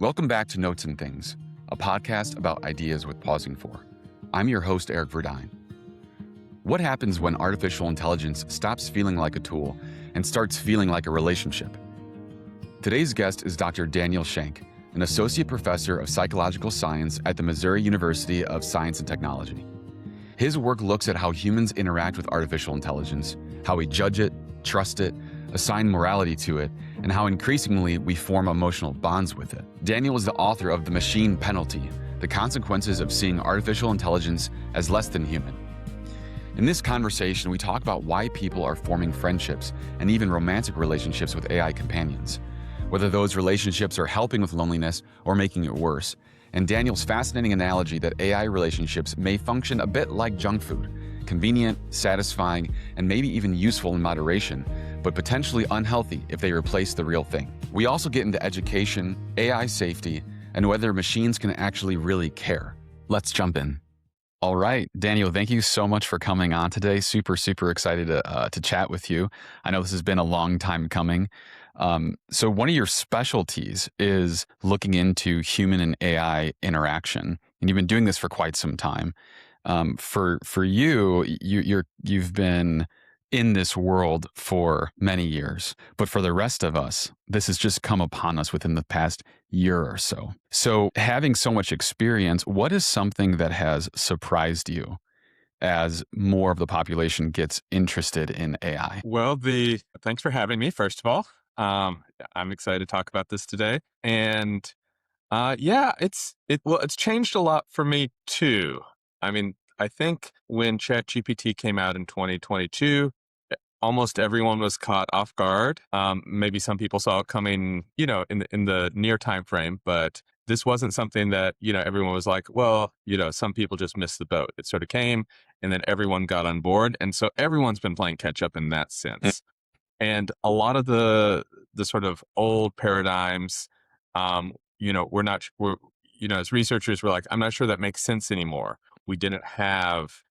Welcome back to Notes and Things, a podcast about ideas with pausing for. I'm your host, Eric Verdine. What happens when artificial intelligence stops feeling like a tool and starts feeling like a relationship? Today's guest is Dr. Daniel Shank, an associate professor of psychological science at the Missouri University of Science and Technology. His work looks at how humans interact with artificial intelligence, how we judge it, trust it, assign morality to it, and how increasingly we form emotional bonds with it. Daniel is the author of The Machine Penalty: The Consequences of Seeing Artificial Intelligence as Less Than Human. In this conversation, we talk about why people are forming friendships and even romantic relationships with AI companions, whether those relationships are helping with loneliness or making it worse, and Daniel's fascinating analogy that AI relationships may function a bit like junk food, convenient, satisfying, and maybe even useful in moderation, but potentially unhealthy if they replace the real thing. We also get into education, AI safety, and whether machines can actually really care. Let's jump in. All right, Daniel, thank you so much for coming on today. Super excited to chat with you. I know this has been a long time coming. So one of your specialties is looking into human and AI interaction, and you've been doing this for quite some time. For you've been in this world for many years, but for the rest of us, this has just come upon us within the past year or so. So having so much experience, what is something that has surprised you as more of the population gets interested in AI? Well, thanks for having me, first of all. I'm excited to talk about this today. And yeah, it's changed a lot for me too. I mean, I think when ChatGPT came out in 2022, almost everyone was caught off guard. Maybe some people saw it coming, in the near time frame, but this wasn't something that, everyone was like, well, some people just missed the boat. It sort of came and then everyone got on board. And so everyone's been playing catch up in that sense. And a lot of the sort of old paradigms, as researchers, we're like, I'm not sure that makes sense anymore. We didn't have,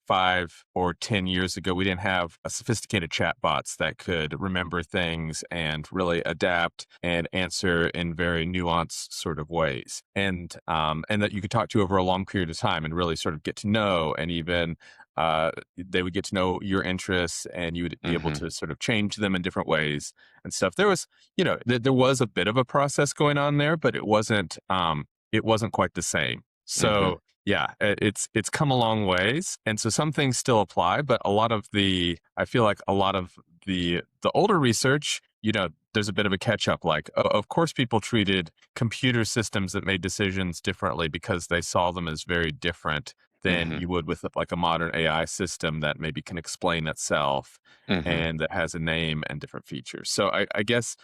5 or 10 years ago, we didn't have a sophisticated chatbots that could remember things and really adapt and answer in very nuanced sort of ways. And that you could talk to over a long period of time and really sort of get to know, and even they would get to know your interests, and you would be able to sort of change them in different ways and stuff. There was, there was a bit of a process going on there, but it wasn't quite the same. So yeah, it's come a long ways. And so some things still apply, but I feel like a lot of the older research, there's a bit of a catch up. Like, of course, people treated computer systems that made decisions differently because they saw them as very different than you would with like a modern AI system that maybe can explain itself and that has a name and different features. So I guess,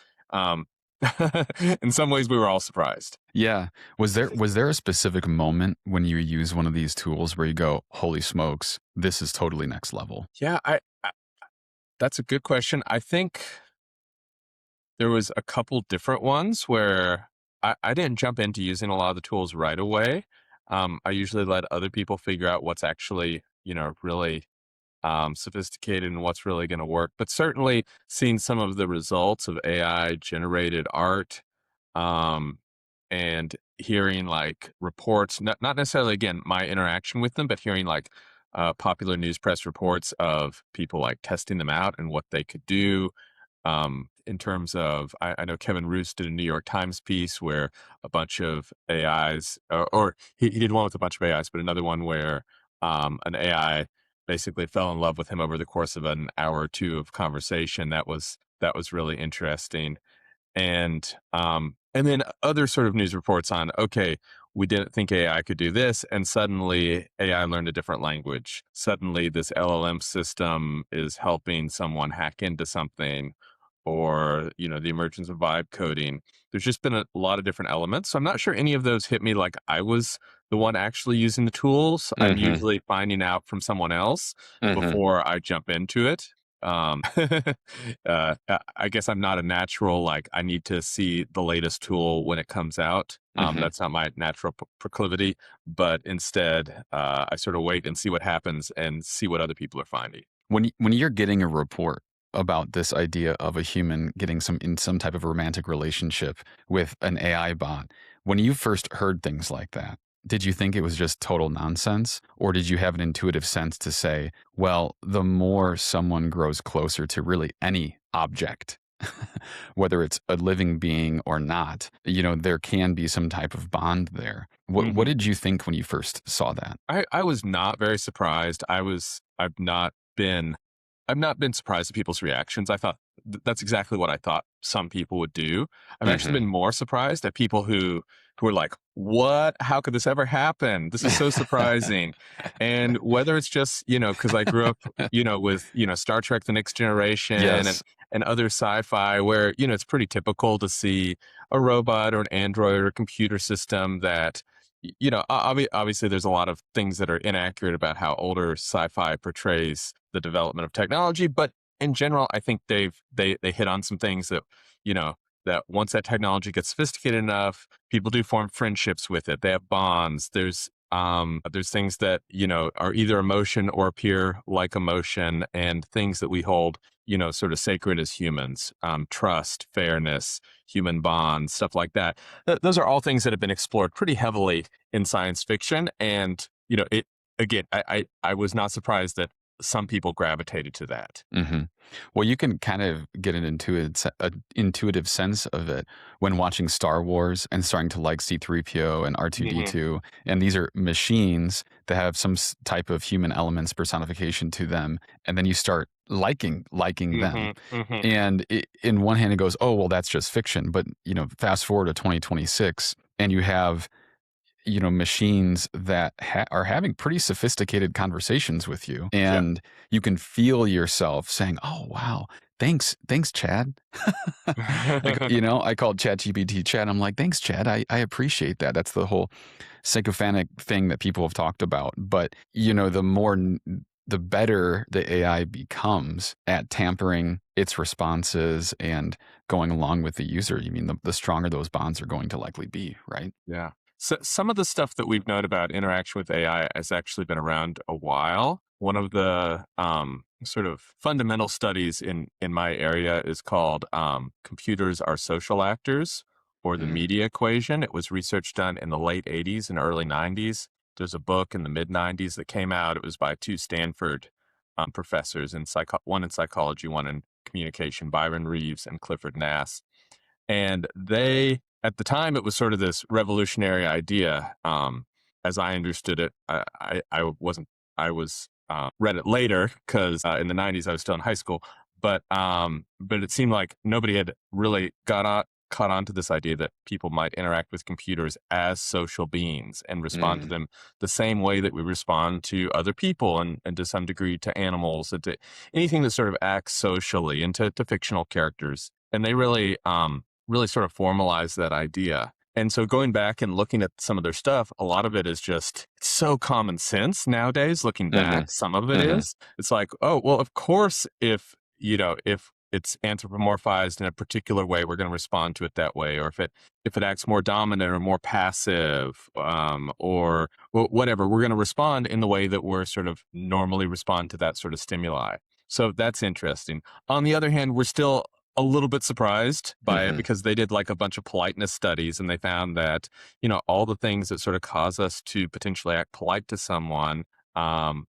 in some ways we were all surprised. Yeah. Was there a specific moment when you use one of these tools where you go, holy smokes, this is totally next level? Yeah, that's a good question. I think there was a couple different ones where I didn't jump into using a lot of the tools right away. I usually let other people figure out what's actually, really sophisticated and what's really going to work. But certainly seeing some of the results of AI generated art, and hearing like reports, not necessarily, again, my interaction with them, but hearing like popular news press reports of people like testing them out and what they could do. In terms of, I know Kevin Roos did a New York Times piece where a bunch of AIs, or he did one with a bunch of AIs, but another one where an AI basically fell in love with him over the course of an hour or two of conversation. That was really interesting. And then other sort of news reports on, okay, we didn't think AI could do this, and suddenly AI learned a different language. Suddenly this LLM system is helping someone hack into something, or, the emergence of vibe coding. There's just been a lot of different elements. So I'm not sure any of those hit me like I was the one actually using the tools. I'm usually finding out from someone else before I jump into it. I guess I'm not a natural, like, I need to see the latest tool when it comes out. That's not my natural proclivity, but instead, I sort of wait and see what happens and see what other people are finding. When you're getting a report about this idea of a human getting in some type of romantic relationship with an AI bot. When you first heard things like that, did you think it was just total nonsense? Or did you have an intuitive sense to say, well, the more someone grows closer to really any object, whether it's a living being or not, there can be some type of bond there. What Mhm. did you think when you first saw that? I was not very surprised. I've not been surprised at people's reactions. I thought that's exactly what I thought some people would do. I've actually Hmm. been more surprised at people who are like, "What? How could this ever happen? This is so surprising." And whether it's just, because I grew up, with, Star Trek: The Next Generation Yes. and other sci-fi where, it's pretty typical to see a robot or an android or a computer system that obviously there's a lot of things that are inaccurate about how older sci-fi portrays the development of technology, but in general, I think they hit on some things that, you know, that once that technology gets sophisticated enough, people do form friendships with it. They have bonds. There's things that, are either emotion or appear like emotion, and things that we hold, sort of sacred as humans. Trust, fairness, human bonds, stuff like that. Those are all things that have been explored pretty heavily in science fiction. And, it again, I was not surprised that some people gravitated to that. Hmm. Well, you can kind of get an intuitive sense of it when watching Star Wars and starting to like C-3PO and Hmm. R2-D2. And these are machines that have some type of human elements personification to them. And then you start liking them. Hmm. Hmm. And in one hand, it goes, oh, well, that's just fiction. But, fast forward to 2026 and you have machines that are having pretty sophisticated conversations with you, Yeah. and you can feel yourself saying, "Oh, wow, thanks, Chad." Like, I called ChatGPT Chad. I'm like, "Thanks, Chad. I appreciate that." That's the whole sycophantic thing that people have talked about. But the better the AI becomes at tampering its responses and going along with the user, the stronger those bonds are going to likely be, right? Yeah. So some of the stuff that we've known about interaction with AI has actually been around a while. One of the sort of fundamental studies in my area is called "Computers Are Social Actors," or the Mm. media equation. It was research done in the late '80s and early '90s. There's a book in the mid '90s that came out. It was by two Stanford professors one in psychology, one in communication, Byron Reeves and Clifford Nass. And at the time, it was sort of this revolutionary idea. As I understood it, I wasn't, I was, read it later because in the '90s, I was still in high school. But it seemed like nobody had really caught on to this idea that people might interact with computers as social beings and respond to Mm. them the same way that we respond to other people, and to some degree to animals, and to anything that sort of acts socially, and to fictional characters. And they really sort of formalize that idea. And so going back and looking at some of their stuff, a lot of it is just it's so common sense nowadays. Looking Mhm. back, some of it Mhm. is. It's like, oh, well, of course, if it's anthropomorphized in a particular way, we're going to respond to it that way. Or if it acts more dominant or more passive, or whatever, we're going to respond in the way that we're sort of normally respond to that sort of stimuli. So that's interesting. On the other hand, we're still a little bit surprised by it Mhm. because they did like a bunch of politeness studies, and they found that, all the things that sort of cause us to potentially act polite to someone,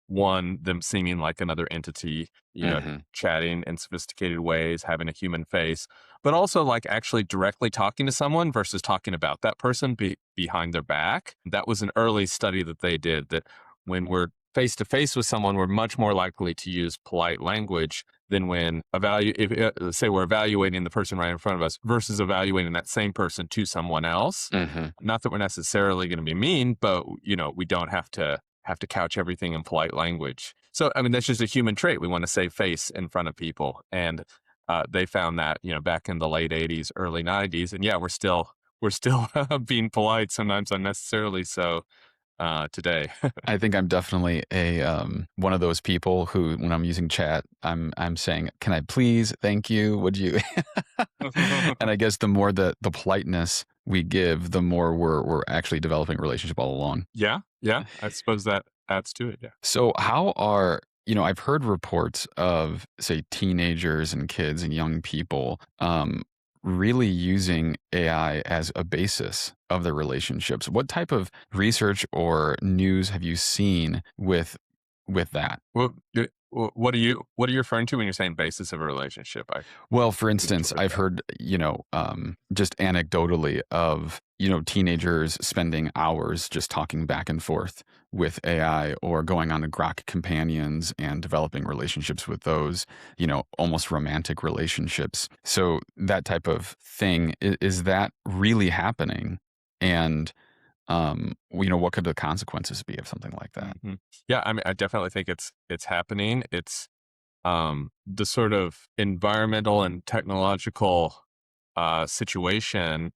one, them seeming like another entity, Mhm. chatting in sophisticated ways, having a human face, but also like actually directly talking to someone versus talking about that person behind their back. That was an early study that they did, that when we're face to face with someone, we're much more likely to use polite language than when say we're evaluating the person right in front of us versus evaluating that same person to someone else. Mhm. Not that we're necessarily going to be mean, but we don't have to couch everything in polite language. So I mean, that's just a human trait. We want to save face in front of people, and they found that back in the late '80s, early '90s, and yeah, we're still being polite, sometimes unnecessarily so, today. I think I'm definitely a one of those people who, when I'm using chat, I'm saying, "Can I please? Thank you. Would you?" And I guess the more the politeness we give, the more we're actually developing a relationship all along. Yeah, yeah, I suppose that adds to it. Yeah. So how are I've heard reports of, say, teenagers and kids and young people really using AI as a basis of their relationships. What type of research or news have you seen with that? Well, what are you referring to when you're saying basis of a relationship? I Well, for didn't instance, quite I've that. heard, just anecdotally of, teenagers spending hours just talking back and forth with AI or going on to Grok companions and developing relationships with those, almost romantic relationships. So that type of thing, is that really happening? And, what could the consequences be of something like that? Hmm. Yeah, I mean, I definitely think it's happening. It's the sort of environmental and technological situation.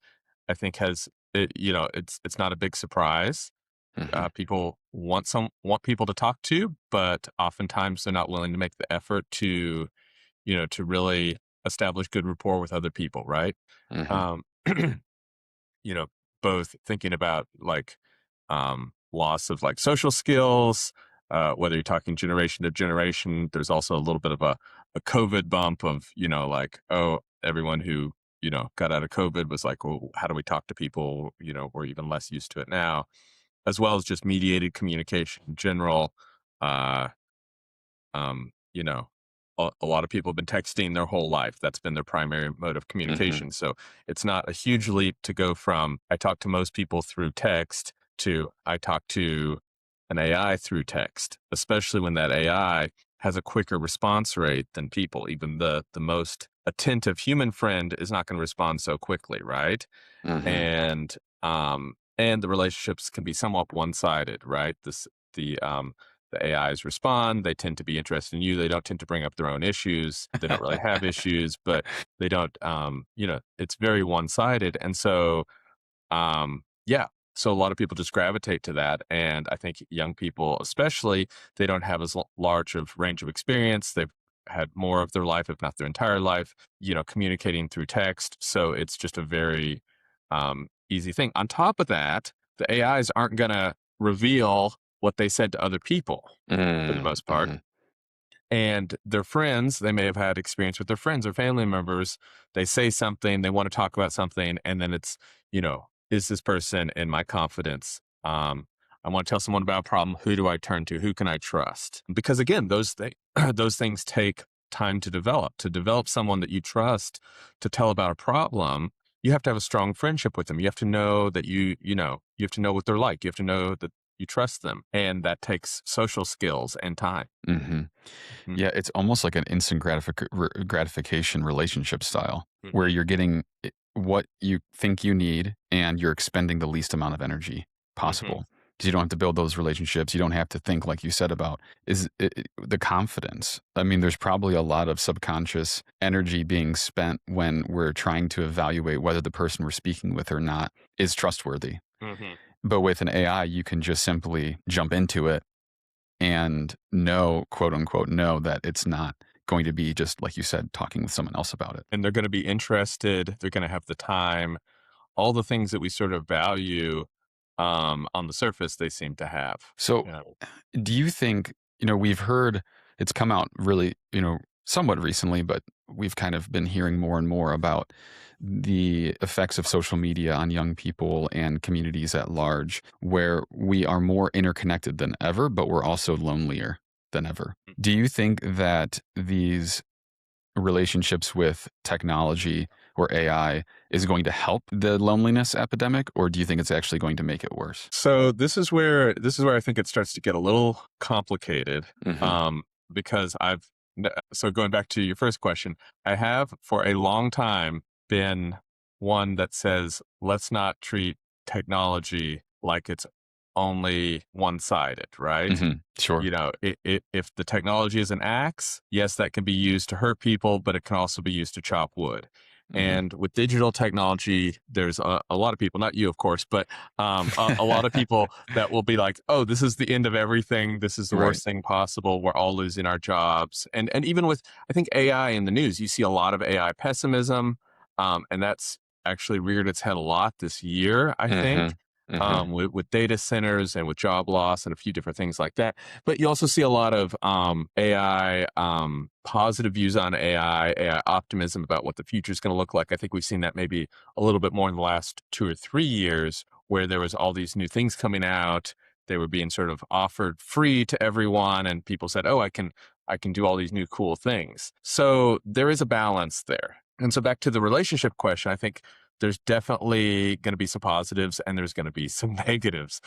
I think it's not a big surprise. Hmm. People want people to talk to, but oftentimes they're not willing to make the effort to really establish good rapport with other people, right? Hmm. Um, you know, both thinking about like loss of like social skills, whether you're talking generation to generation. There's also a little bit of a COVID bump of, like, oh, everyone who, got out of COVID was like, well, how do we talk to people? We're even less used to it now, as well as just mediated communication in general. Uh, um, you know, a lot of people have been texting their whole life. That's been their primary mode of Hmm. communication. So it's not a huge leap to go from I talk to most people through text to I talk to an AI through text, especially when that AI has a quicker response rate than people. Even the most attentive human friend is not going to respond so quickly, right? Hmm. And the relationships can be somewhat one-sided, right? The AIs respond, they tend to be interested in you, they don't tend to bring up their own issues, they don't really have issues, but they don't, it's very one-sided. And so yeah. So a lot of people just gravitate to that. And I think young people, especially, they don't have as large of range of experience. They've had more of their life, if not their entire life, communicating through text. So it's just a very easy thing. On top of that, the AIs aren't going to reveal what they said to other people for the most part, Hmm. and their friends, they may have had experience with their friends or family members. They say something, they want to talk about something, and then it's, is this person in my confidence? I want to tell someone about a problem. Who do I turn to? Who can I trust? Because again, those things take time to develop. To develop someone that you trust to tell about a problem, you have to have a strong friendship with them. You have to know that you have to know what they're like. You have to know that you trust them, and that takes social skills and time. Hmm. Mhm. Yeah, it's almost like an instant gratification relationship style where Mhm. you're getting what you think you need and you're expending the least amount of energy Mhm. possible. Because you don't have to build those relationships. You don't have to think, like you said, about the confidence. I mean, there's probably a lot of subconscious energy being spent when we're trying to evaluate whether the person we're speaking with or not is trustworthy. Mhm. But with an AI, you can just simply jump into it and know, quote unquote, know that it's not going to be just like you said, talking with someone else about it. And they're gonna be interested, they're gonna have the time, all the things that we sort of value, on the surface, they seem to have. So, Yeah. do you think, we've heard it's come out really, somewhat recently, but we've kind of been hearing more and more about the effects of social media on young people and communities at large, where we are more interconnected than ever, but we're also lonelier than ever. Do you think that these relationships with technology or AI is going to help the loneliness epidemic, or do you think it's actually going to make it worse? So this is where I think it starts to get a little complicated, Hmm. um, because so going back to your first question, I have for a long time been one that says, let's not treat technology like it's only one-sided, right? Hmm. Sure. If the technology is an axe, yes, that can be used to hurt people, but it can also be used to chop wood. Hmm. And with digital technology, there's a lot of people, not you, of course, but a lot of people that will be like, oh, this is the end of everything. This is the Right. worst thing possible. We're all losing our jobs. And even with, I think, AI in the news, you see a lot of AI pessimism. And that's actually reared its head a lot this year, I Hmm. think. Mm-hmm. with data centers and with job loss and a few different things like that. But you also see a lot of AI, positive views on AI optimism about what the future is going to look like. I think we've seen that maybe a little bit more in the last 2 or 3 years, where there was all these new things coming out. They were being sort of offered free to everyone, and people said, "Oh, I can do all these new cool things." So there is a balance there. And so back to the relationship question, I think there's definitely going to be some positives and there's going to be some negatives.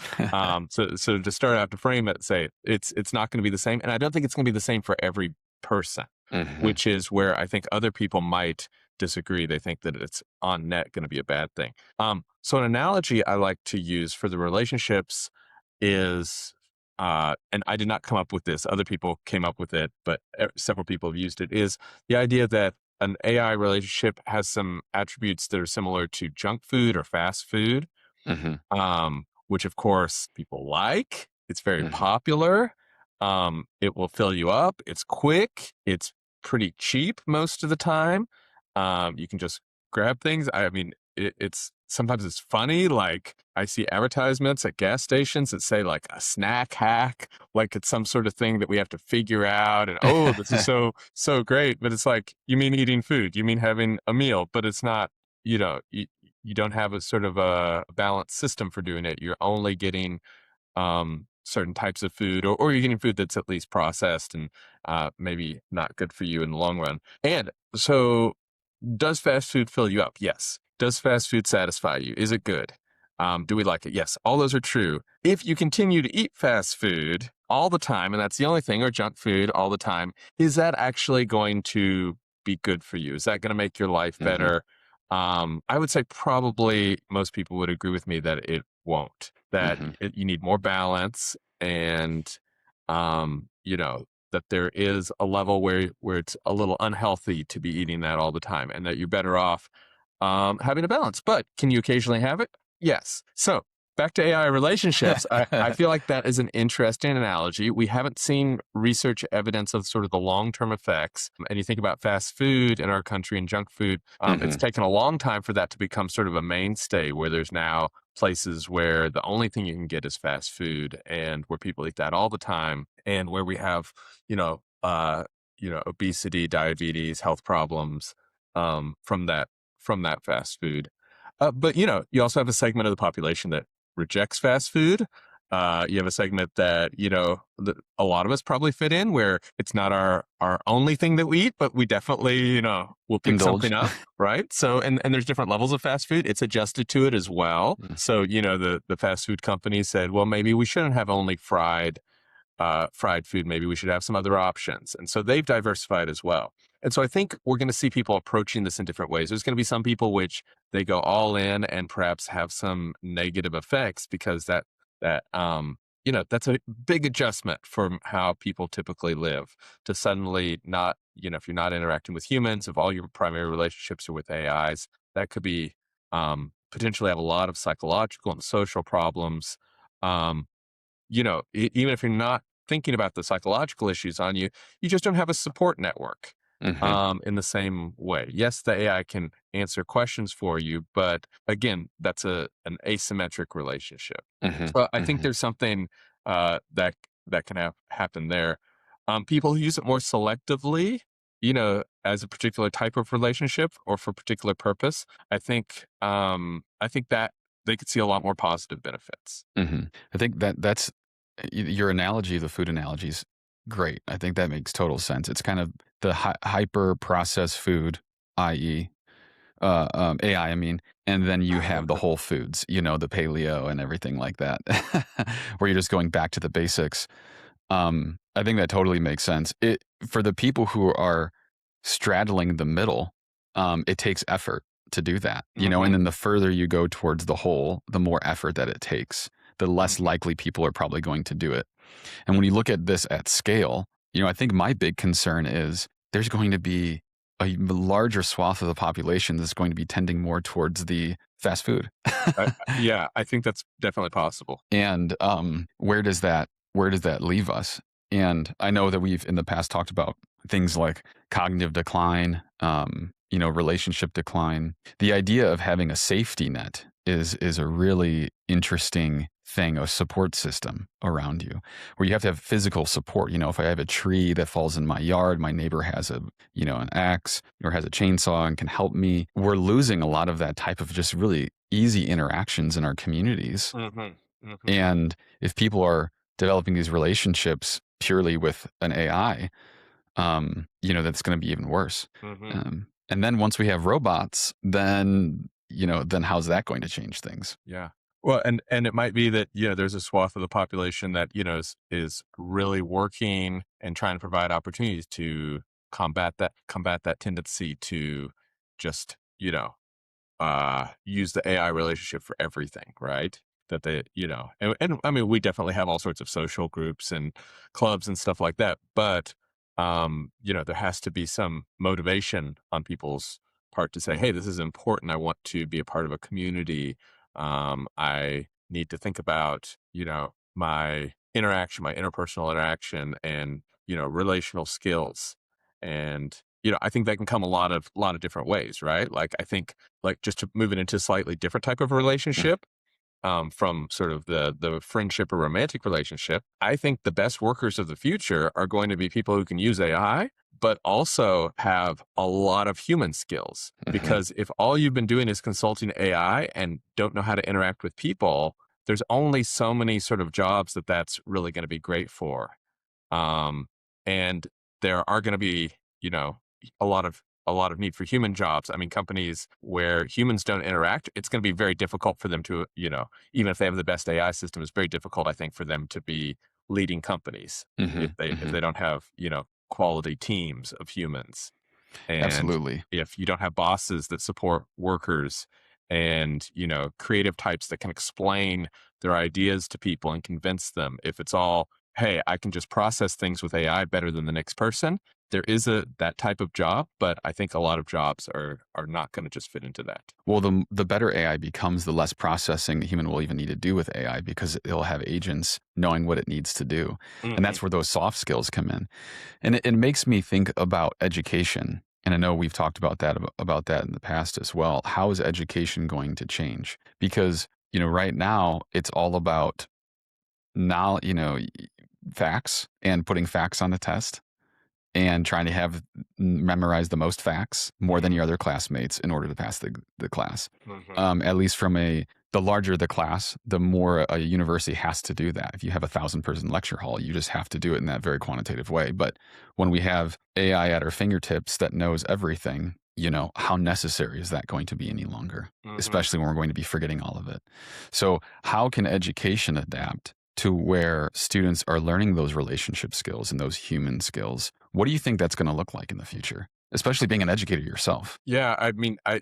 So to start out to frame it, say it's not going to be the same, and I don't think it's going to be the same for every person, Mm-hmm. which is where I think other people might disagree. They think that it's on net going to be a bad thing. So an analogy I like to use for the relationships is, and I did not come up with this; other people came up with it, but several people have used it. Is the idea that an AI relationship has some attributes that are similar to junk food or fast food, Mm-hmm. which of course people like. It's very Mm-hmm. popular. It will fill you up. It's quick. It's pretty cheap most of the time. You can just grab things. I mean, it's sometimes it's funny. Like I see advertisements at gas stations that say like a snack hack, like it's some sort of thing that we have to figure out. And oh, this is so great. But it's like, you mean eating food? You mean having a meal? But it's not. You know, you don't have a sort of a balanced system for doing it. You're only getting certain types of food, or you're getting food that's at least processed and maybe not good for you in the long run. And so, does fast food fill you up? Yes. Does fast food satisfy you? Is it good? Do we like it? Yes. All those are true. If you continue to eat fast food all the time, and that's the only thing, or junk food all the time, is that actually going to be good for you? Is that going to make your life Mm-hmm. better? I would say probably most people would agree with me that it won't, that Mm-hmm. you need more balance, and, that there is a level where it's a little unhealthy to be eating that all the time, and that you're better off having a balance. But can you occasionally have it? Yes. So back to AI relationships, I feel like that is an interesting analogy. We haven't seen research evidence of sort of the long-term effects. And you think about fast food in our country and junk food, it's Mm-hmm. taken a long time for that to become sort of a mainstay, where there's now places where the only thing you can get is fast food, and where people eat that all the time, and where we have, you know, uh, obesity, diabetes, health problems from that fast food. But you also have a segment of the population that rejects fast food. You have a segment that that a lot of us probably fit in, where it's not our only thing that we eat, but we definitely will pick Indulge. something up, right? So and there's different levels of fast food. It's adjusted to it as well. So the fast food company said, well, maybe we shouldn't have only fried food. Maybe we should have some other options. And so they've diversified as well. And so I think we're going to see people approaching this in different ways. There's going to be some people which they go all in and perhaps have some negative effects, because that's a big adjustment from how people typically live, to suddenly not, if you're not interacting with humans, if all your primary relationships are with AIs, that could be potentially have a lot of psychological and social problems. Um, even if you're not thinking about the psychological issues on you, you just don't have a support network Mm-hmm. in the same way. Yes, the AI can answer questions for you, but again, that's an asymmetric relationship. Mm-hmm. So I think Mm-hmm. there's something that can happen there. People who use it more selectively, as a particular type of relationship or for a particular purpose, I think that they could see a lot more positive benefits. Mm-hmm. I think that's your analogy, the food analogy is great. I think that makes total sense. It's kind of the hyper processed food, i.e., AI, I mean, and then you have the whole foods, the paleo and everything like that, where you're just going back to the basics. I think that totally makes sense. For the people who are straddling the middle, it takes effort to do that, and Hmm. then the further you go towards the whole, the more effort that it takes, the less likely people are probably going to do it. And when you look at this at scale, I think my big concern is there's going to be a larger swath of the population that's going to be tending more towards the fast food. Yeah, I think that's definitely possible. And where does that leave us? And I know that we've in the past talked about things like cognitive decline, relationship decline. The idea of having a safety net is a really interesting thing, a support system around you, where you have to have physical support. If I have a tree that falls in my yard, my neighbor has an axe or has a chainsaw and can help me. We're losing a lot of that type of just really easy interactions in our communities. Mhm. Mhm. And if people are developing these relationships purely with an AI, that's going to be even worse. Mhm. And then once we have robots, then how's that going to change things? Yeah. Well, and it might be that, there's a swath of the population that, is really working and trying to provide opportunities to combat that tendency to just, use the AI relationship for everything, right? That and I mean, we definitely have all sorts of social groups and clubs and stuff like that. But, there has to be some motivation on people's part to say, hey, this is important. I want to be a part of a community. I need to think about, my interaction, my interpersonal interaction and, relational skills. And, I think that can come a lot of different ways, right? Like, I think like just to move it into a slightly different type of Yeah. relationship, from sort of the friendship or romantic relationship. I think the best workers of the future are going to be people who can use AI, but also have a lot of human skills. Mhm. Because if all you've been doing is consulting AI and don't know how to interact with people, there's only so many sort of jobs that's really going to be great for. Um, and there are going to be, you know, a lot of need for human jobs. I mean, companies where humans don't interact, it's going to be very difficult for them to, even if they have the best AI system, it's very difficult, I think, for them to be leading companies if Mhm. they if Mhm. they don't have, quality teams of humans. And Absolutely. if you don't have bosses that support workers and, creative types that can explain their ideas to people and convince them, if it's all, hey, I can just process things with AI better than the next person, there is that type of job, but I think a lot of jobs are not going to just fit into that. Well, the better AI becomes, the less processing the human will even need to do with AI, because it'll have agents knowing what it needs to do. And Hmm. that's where those soft skills come in. And it makes me think about education. And I know we've talked about that in the past as well. How is education going to change? Because, right now it's all about now, facts and putting facts on the test and trying to memorize the most facts more than your other classmates in order to pass the class. Hmm. At least the larger the class, the more a university has to do that. If you have 1,000-person lecture hall, you just have to do it in that very quantitative way. But when we have AI at our fingertips that knows everything, how necessary is that going to be any longer? Hmm. Especially when we're going to be forgetting all of it. So how can education adapt to where students are learning those relationship skills and those human skills? What do you think that's going to look like in the future, especially being an educator yourself? Yeah, I mean, I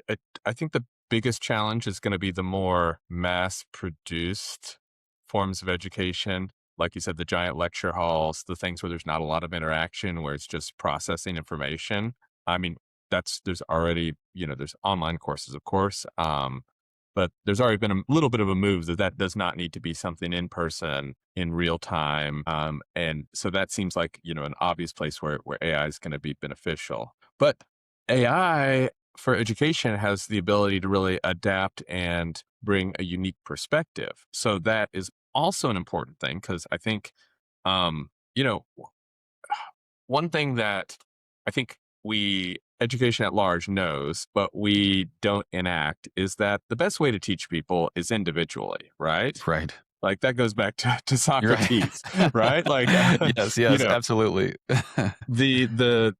think the biggest challenge is going to be the more mass produced forms of education. Like you said, the giant lecture halls, the things where there's not a lot of interaction, where it's just processing information. I mean, there's already, there's online courses, of course. But there's already been a little bit of a move that does not need to be something in person in real time. And so that seems like, an obvious place where AI is going to be beneficial. But AI for education has the ability to really adapt and bring a unique perspective. So that is also an important thing because I think, um, one thing that I think education at large knows, but we don't enact is that the best way to teach people is individually, right? Right. Like that goes back to You're right. Socrates, right? Like, Yes, you yes, know, absolutely. the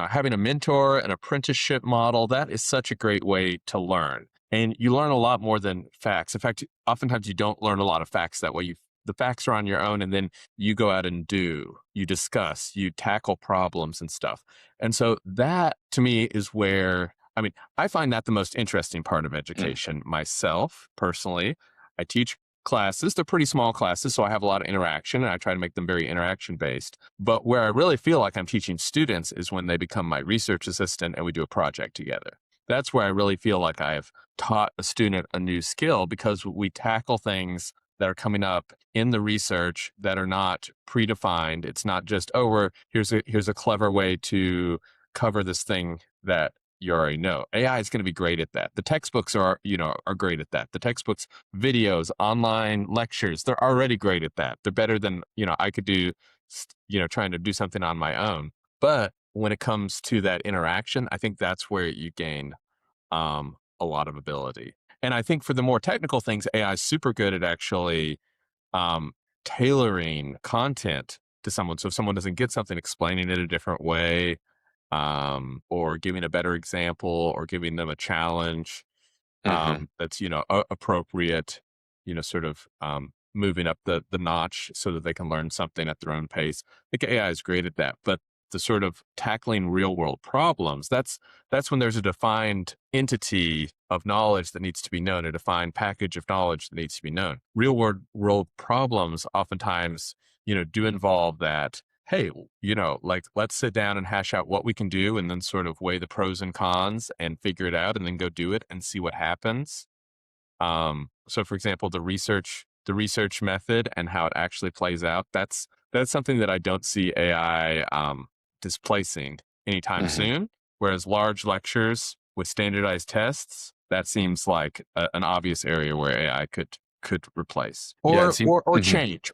having a mentor, an apprenticeship model, that is such a great way to learn. And you learn a lot more than facts. In fact, oftentimes you don't learn a lot of facts that way. The facts are on your own, and then you go out and you discuss, you tackle problems and stuff. And so that to me is where, I mean, I find that the most interesting part of Mm, education myself personally. I teach classes, they're pretty small classes, so I have a lot of interaction and I try to make them very interaction based. But where I really feel like I'm teaching students is when they become my research assistant and we do a project together. That's where I really feel like I've taught a student a new skill because we tackle things that are coming up in the research that are not predefined. It's not just, oh, here's a clever way to cover this thing that you already know. AI is going to be great at that. The textbooks are great at that. The textbooks, videos, online lectures, they're already great at that. They're better than, I could do, trying to do something on my own. But when it comes to that interaction, I think that's where you gain a lot of ability. And I think for the more technical things, AI is super good at actually um, tailoring content to someone. So if someone doesn't get something, explaining it a different way, or giving a better example, or giving them a challenge Hmm. that's appropriate, sort of moving up the notch so that they can learn something at their own pace. I think AI is great at that, but the sort of tackling real world problems, that's when there's a defined entity of knowledge that needs to be known, a defined package of knowledge that needs to be known. Real world problems oftentimes do involve that, hey, like, let's sit down and hash out what we can do, and then sort of weigh the pros and cons and figure it out, and then go do it and see what happens. So for example, the research method and how it actually plays out, that's something that I don't see AI displacing anytime Hmm. soon. Whereas large lectures with standardized tests, that seems like an obvious area where AI could replace, Yeah, it or seems. or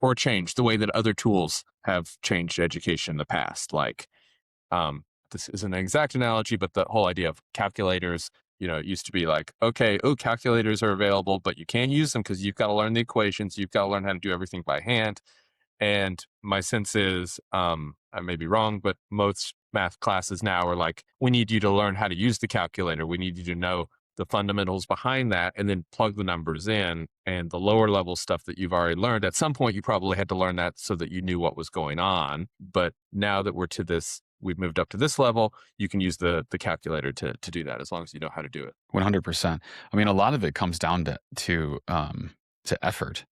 or change the way that other tools have changed education in the past. Like, this isn't an exact analogy, but the whole idea of calculators, it used to be like, okay, oh, calculators are available, but you can't use them because you've got to learn the equations, you've got to learn how to do everything by hand. And my sense is, I may be wrong, but most math classes now are like, we need you to learn how to use the calculator. We need you to know the fundamentals behind that, and then plug the numbers in. And the lower level stuff that you've already learned, at some point, you probably had to learn that so that you knew what was going on. But now that we've moved up to this level, you can use the calculator to do that, as long as you know how to do it. 100%. I mean, a lot of it comes down to effort.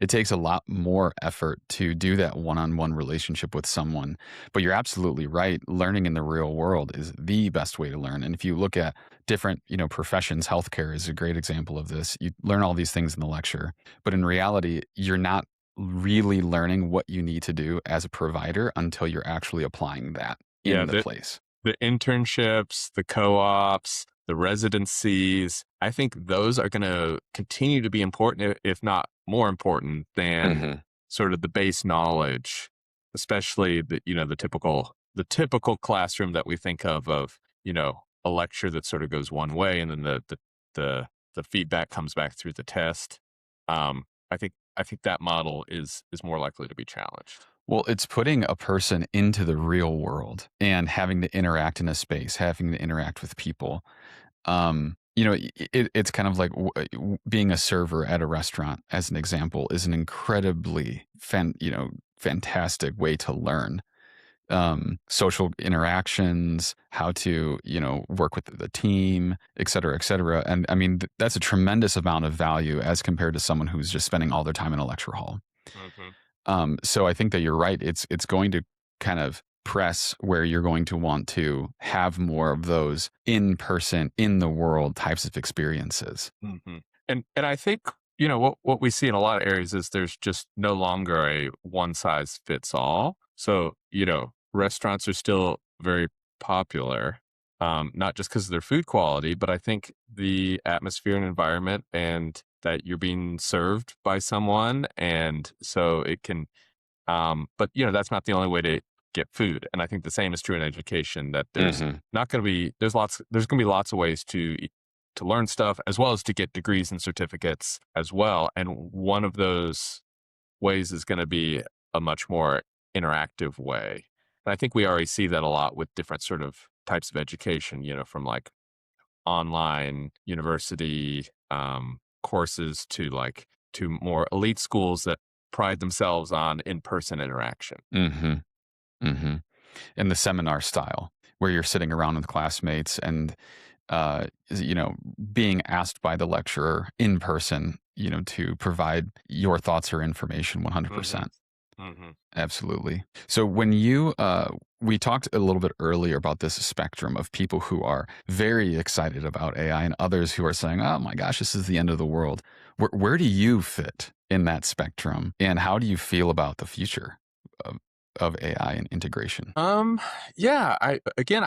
It takes a lot more effort to do that one-on-one relationship with someone. But you're absolutely right. Learning in the real world is the best way to learn. And if you look at different, professions, healthcare is a great example of this. You learn all these things in the lecture, but in reality, you're not really learning what you need to do as a provider until you're actually applying that Yeah, in the place. the internships, the co-ops, the residencies, I think those are going to continue to be important, if not more important than Hmm. sort of the base knowledge, especially the typical classroom that we think of, a lecture that sort of goes one way, and then the the feedback comes back through the test. I think that model is more likely to be challenged. Well, it's putting a person into the real world and having to interact in a space, having to interact with people. It's kind of like being a server at a restaurant, as an example, is an incredibly fantastic way to learn social interactions, how to work with the team, et cetera, et cetera. And I mean, that's a tremendous amount of value as compared to someone who's just spending all their time in a lecture hall. Hmm. So I think that you're right. It's going to kind of press where you're going to want to have more of those in person, in the world types of experiences. Hmm. And I think what we see in a lot of areas is there's just no longer a one size fits all. So restaurants are still very popular, not just because of their food quality, but I think the atmosphere and environment, and that you're being served by someone, and so it can. But that's not the only way to get food, and I think the same is true in education. That there's Hmm. not going to be there's going to be lots of ways to learn stuff, as well as to get degrees and certificates as well. And one of those ways is going to be a much more interactive way. And I think we already see that a lot with different sort of types of education. From like online university courses to more elite schools that pride themselves on in-person interaction. Hmm. Hmm. In the seminar style, where you're sitting around with classmates and uh, you know, being asked by the lecturer in person, to provide your thoughts or information Hmm. 100%. Hmm. Absolutely. So we talked a little bit earlier about this spectrum of people who are very excited about AI and others who are saying, oh my gosh, this is the end of the world. Where do you fit in that spectrum? And how do you feel about the future? of AI and integration? Yeah, I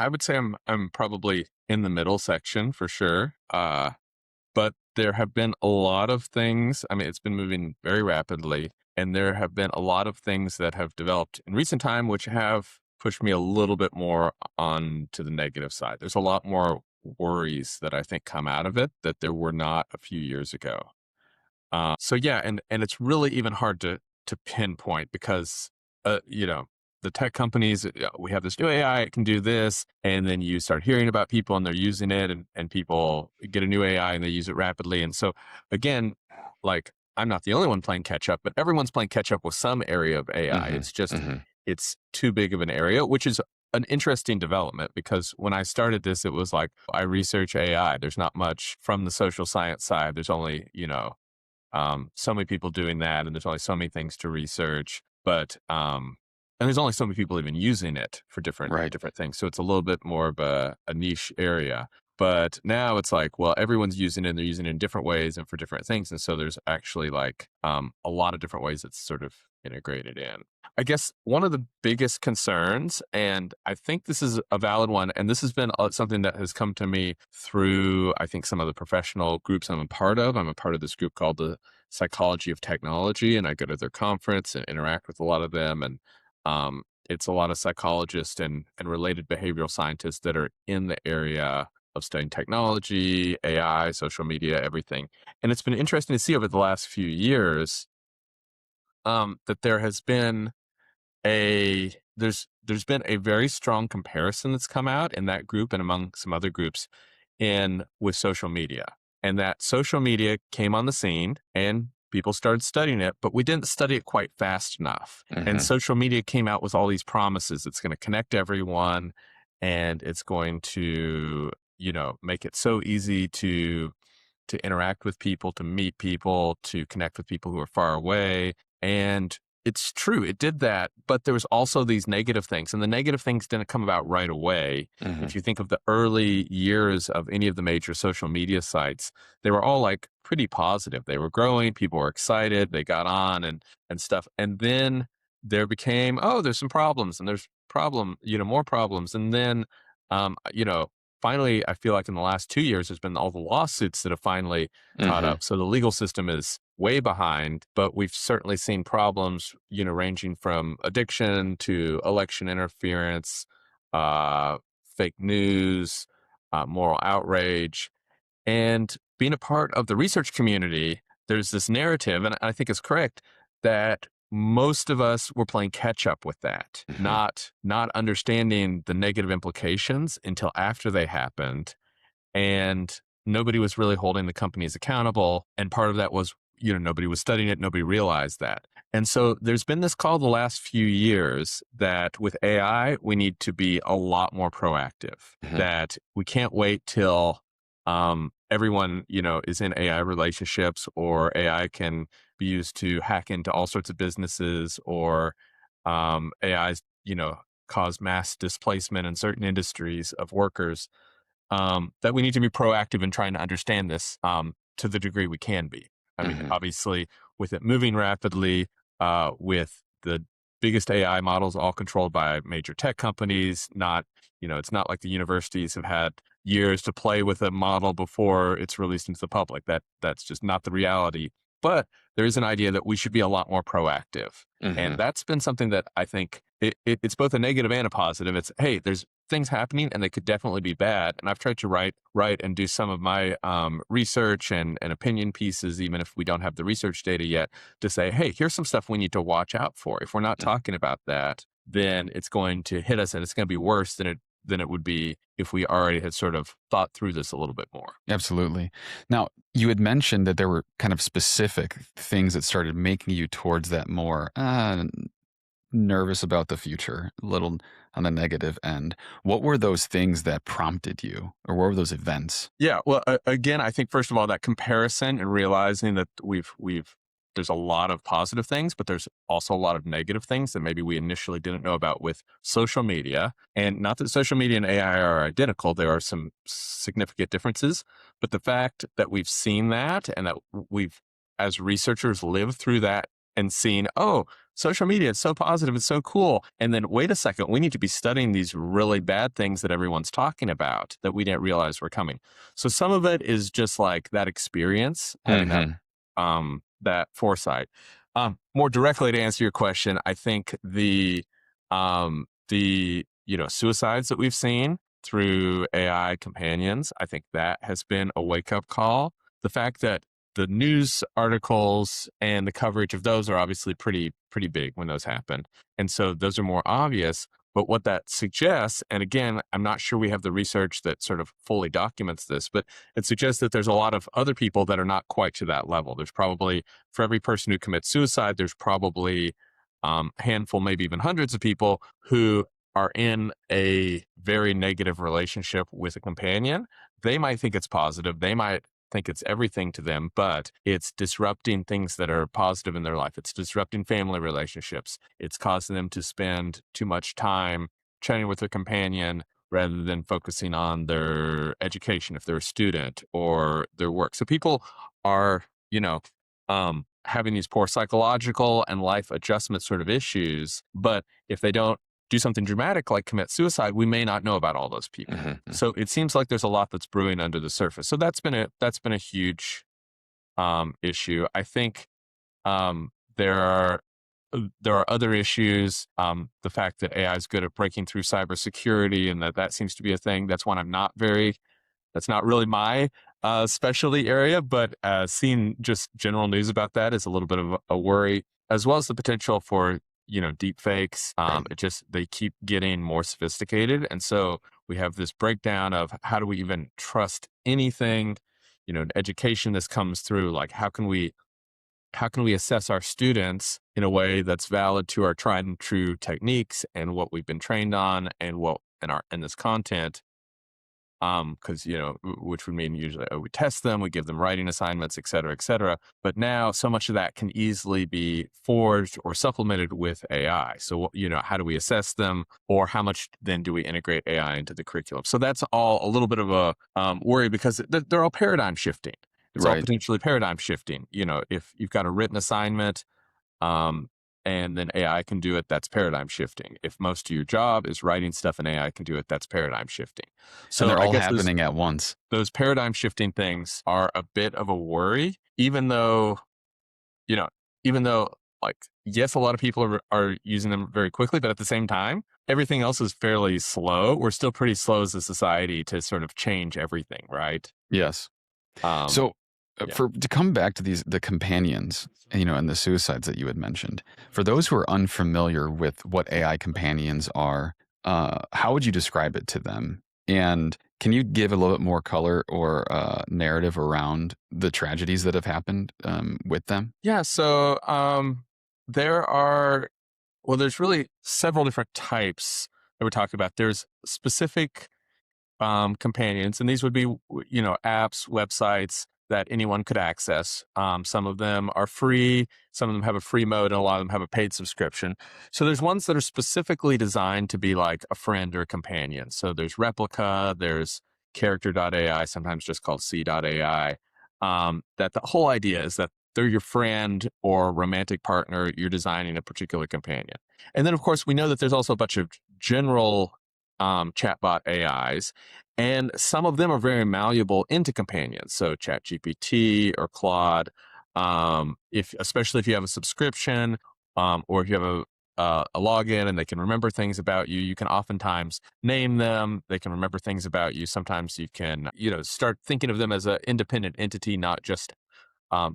would say I'm probably in the middle section for sure. But there have been a lot of things. I mean, it's been moving very rapidly, and there have been a lot of things that have developed in recent time, which have pushed me a little bit more on to the negative side. There's a lot more worries that I think come out of it that there were not a few years ago. So yeah, and it's really even hard to pinpoint because you know, the tech companies, we have this new AI, it can do this, and then you start hearing about people and they're using it, and people get a new AI and they use it rapidly. And so again, like, I'm not the only one playing catch up, but everyone's playing catch up with some area of AI. Hmm. It's just Hmm. it's too big of an area, which is an interesting development because when I started this, it was like I research AI. There's not much from the social science side. There's only, so many people doing that, and there's only so many things to research. But and there's only so many people even using it for different Right. different things. So it's a little bit more of a niche area. But now it's like, well, everyone's using it, and they're using it in different ways and for different things. And so there's actually like a lot of different ways it's sort of integrated in. I guess one of the biggest concerns, and I think this is a valid one, and this has been something that has come to me through, I think, some of the professional groups I'm a part of. I'm a part of this group called the Psychology of Technology, and I go to their conference and interact with a lot of them. And it's a lot of psychologists and related behavioral scientists that are in the area of studying technology, AI, social media, everything. And it's been interesting to see over the last few years that there has been there's been a very strong comparison that's come out in that group and among some other groups in with social media. And that social media came on the scene and people started studying it, but we didn't study it quite fast enough. And Hmm. social media came out with all these promises. It's going to connect everyone and it's going to, make it so easy to interact with people, to meet people, to connect with people who are far away. And it's true, it did that, but there was also these negative things, and the negative things didn't come about right away. Hmm. If you think of the early years of any of the major social media sites, they were all like pretty positive. They were growing, people were excited, they got on and stuff. And then there became, oh, there's some problems and there's more problems. And then finally, I feel like in the last 2 years, there's been all the lawsuits that have finally caught Hmm. up. So the legal system is way behind, but we've certainly seen problems, ranging from addiction to election interference, fake news, moral outrage. And being a part of the research community, there's this narrative, and I think it's correct, that most of us were playing catch up with that, Hmm. not understanding the negative implications until after they happened. And nobody was really holding the companies accountable. And part of that was, nobody was studying it, nobody realized that. And so there's been this call the last few years that with AI, we need to be a lot more proactive, Hmm. that we can't wait till everyone, is in AI relationships, or AI can be used to hack into all sorts of businesses, or AIs, cause mass displacement in certain industries of workers, that we need to be proactive in trying to understand this to the degree we can be. I mean, Hmm. obviously, with it moving rapidly, with the biggest AI models all controlled by major tech companies, it's not like the universities have had years to play with a model before it's released into the public. That's just not the reality. But there is an idea that we should be a lot more proactive. Hmm. And that's been something that I think it's both a negative and a positive. It's, hey, there's things happening and they could definitely be bad. And I've tried to write and do some of my research and opinion pieces, even if we don't have the research data yet, to say, hey, here's some stuff we need to watch out for. If we're not talking about that, then it's going to hit us and it's going to be worse than it would be if we already had sort of thought through this a little bit more. Absolutely. Now, you had mentioned that there were kind of specific things that started making you towards that more nervous about the future, a little on the negative end. What were those things that prompted you, or what were those events? Yeah, well, again, I think first of all that comparison and realizing that we've there's a lot of positive things, but there's also a lot of negative things that maybe we initially didn't know about with social media. And not that social media and AI are identical, there are some significant differences, but the fact that we've seen that and that we've, as researchers, lived through that and seen, oh, social media is so positive, it's so cool. And then wait a second, we need to be studying these really bad things that everyone's talking about that we didn't realize were coming. So some of it is just like that experience, having that foresight. More directly to answer your question, I think the suicides that we've seen through AI companions, I think that has been a wake-up call. The fact that the news articles and the coverage of those are obviously pretty big when those happen. And so those are more obvious. But what that suggests, and again, I'm not sure we have the research that sort of fully documents this, but it suggests that there's a lot of other people that are not quite to that level. There's probably, for every person who commits suicide, there's probably a handful, maybe even hundreds of people who are in a very negative relationship with a companion. They might think it's positive. They might think it's everything to them, but it's disrupting things that are positive in their life. It's disrupting family relationships. It's causing them to spend too much time chatting with their companion rather than focusing on their education if they're a student or their work. So people are, having these poor psychological and life adjustment sort of issues, but if they don't do something dramatic like commit suicide, we may not know about all those people. So it seems like there's a lot that's brewing under the surface. So that's been a huge issue. I think there are other issues. The fact that AI is good at breaking through cybersecurity and that seems to be a thing. That's one that's not really my specialty area, but seeing just general news about that is a little bit of a worry, as well as the potential for deep fakes. They keep getting more sophisticated. And so we have this breakdown of how do we even trust anything, education. This comes through like, how can we assess our students in a way that's valid to our tried and true techniques and what we've been trained on and what in this content. Because, which would mean usually, we test them, we give them writing assignments, et cetera, et cetera. But now so much of that can easily be forged or supplemented with AI. So, how do we assess them, or how much then do we integrate AI into the curriculum? So that's all a little bit of a worry, because they're all paradigm shifting. It's all potentially paradigm shifting. If you've got a written assignment, and then AI can do it, that's paradigm shifting. If most of your job is writing stuff and AI can do it, that's paradigm shifting. So and they're all happening at once. Those paradigm shifting things are a bit of a worry, even though like, yes, a lot of people are using them very quickly, but at the same time, everything else is fairly slow. We're still pretty slow as a society to sort of change everything, right? Yes. To come back to the companions, and the suicides that you had mentioned, for those who are unfamiliar with what AI companions are, how would you describe it to them? And can you give a little bit more color or narrative around the tragedies that have happened with them? Yeah. So there's really several different types that we're talking about. There's specific companions, and these would be, apps, websites that anyone could access. Some of them are free, some of them have a free mode, and a lot of them have a paid subscription. So there's ones that are specifically designed to be like a friend or a companion. So there's Replica, there's Character.ai, sometimes just called C.ai. That the whole idea is that they're your friend or romantic partner. You're designing a particular companion. And then, of course, we know that there's also a bunch of general chatbot AIs, and some of them are very malleable into companions. So ChatGPT or Claude, especially if you have a subscription, or if you have a login and they can remember things about you, you can oftentimes name them. They can remember things about you. Sometimes you can, start thinking of them as an independent entity, not just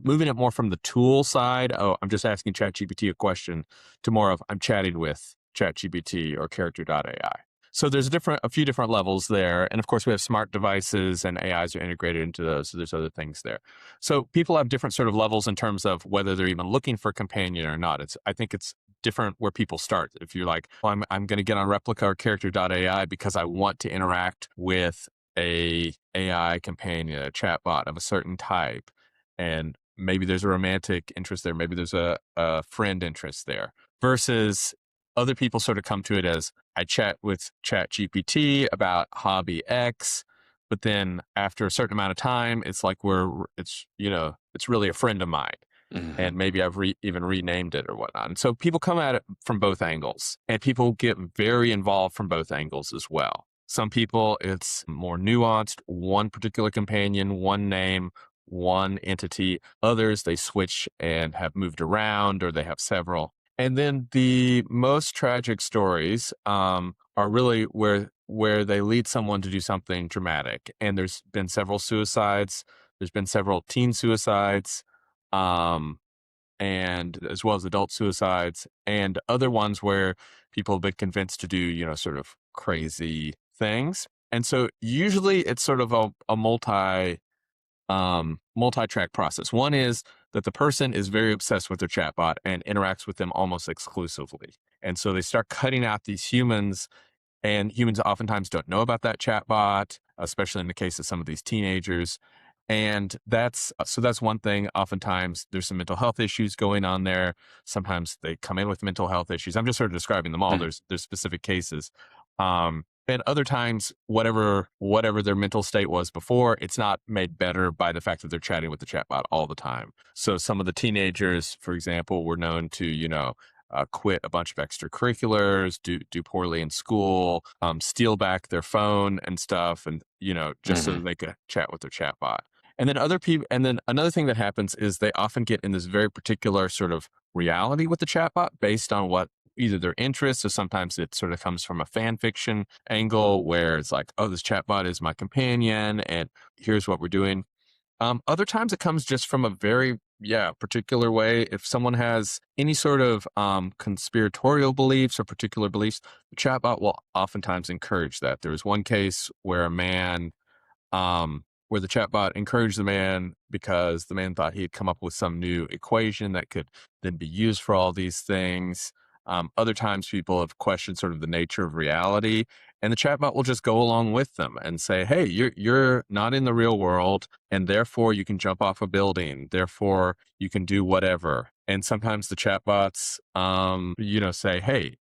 moving it more from the tool side. Oh, I'm just asking ChatGPT a question, to more of I'm chatting with ChatGPT or Character.ai. So there's a few different levels there. And of course, we have smart devices and AIs are integrated into those. So there's other things there. So people have different sort of levels in terms of whether they're even looking for a companion or not. I think it's different where people start. If you're like, well, I'm going to get on Replica or Character.ai because I want to interact with a AI companion, a chatbot of a certain type. And maybe there's a romantic interest there. Maybe there's a friend interest there, versus other people sort of come to it as I chat with ChatGPT about hobby X, but then after a certain amount of time, it's like it's really a friend of mine. and maybe I've even renamed it or whatnot. And so people come at it from both angles, and people get very involved from both angles as well. Some people, it's more nuanced, one particular companion, one name, one entity. Others, they switch and have moved around, or they have several. And then the most tragic stories are really where they lead someone to do something dramatic. And there's been several suicides. There's been several teen suicides. Um, and as well as adult suicides, and other ones where people have been convinced to do, sort of crazy things. And so usually it's sort of a multi-track process. One is that the person is very obsessed with their chatbot and interacts with them almost exclusively. And so they start cutting out these humans, and humans oftentimes don't know about that chatbot, especially in the case of some of these teenagers. And that's one thing. Oftentimes there's some mental health issues going on there. Sometimes they come in with mental health issues. I'm just sort of describing them all. Mm. There's specific cases. And other times, whatever their mental state was before, it's not made better by the fact that they're chatting with the chatbot all the time. So some of the teenagers, for example, were known to, quit a bunch of extracurriculars, do poorly in school, steal back their phone and stuff, and just so that they could chat with their chatbot. And then other people, and then another thing that happens is they often get in this very particular sort of reality with the chatbot based on what either their interests, or sometimes it sort of comes from a fan fiction angle where it's like, oh, this chatbot is my companion, and here's what we're doing. Other times it comes just from a very, particular way. If someone has any sort of conspiratorial beliefs or particular beliefs, the chatbot will oftentimes encourage that. There was one case where a man, where the chatbot encouraged the man because the man thought he had come up with some new equation that could then be used for all these things. Other times people have questioned sort of the nature of reality, and the chatbot will just go along with them and say, hey, you're not in the real world, and therefore you can jump off a building, therefore you can do whatever. And sometimes the chatbots, say, hey,